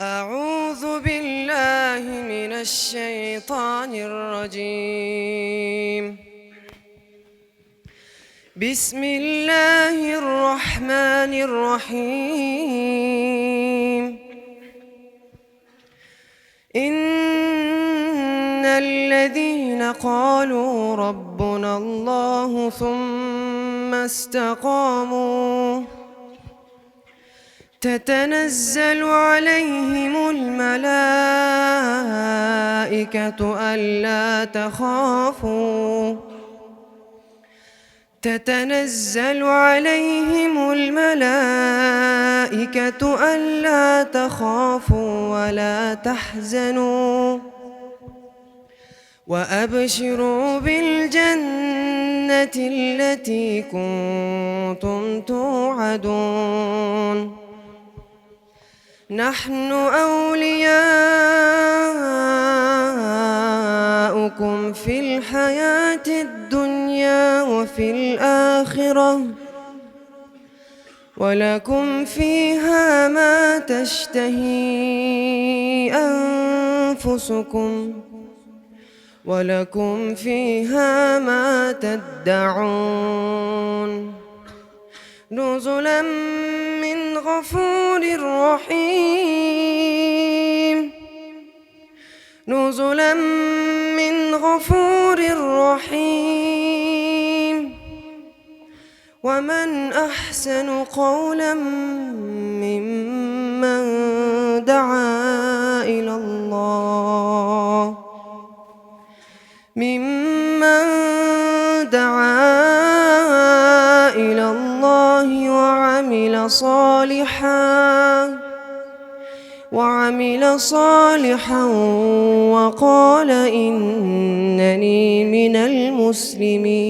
أعوذ بالله من الشيطان الرجيم. بسم الله الرحمن الرحيم. إن الذين قالوا ربنا الله ثم استقاموا تتنزل عليهم الملائكة ألا تخافوا ولا تحزنوا وأبشروا بالجنة التي كنتم توعدون. نحن أولياؤكم في الحياة الدنيا وفي الآخرة ولكم فيها ما تشتهي أنفسكم ولكم فيها ما تدعون. نزلا من غفور رحيم. نزلا من غفور رحيم. ومن أحسن قولا ممن دعا إلى الله وعمل صالحا وقال إنني من المسلمين.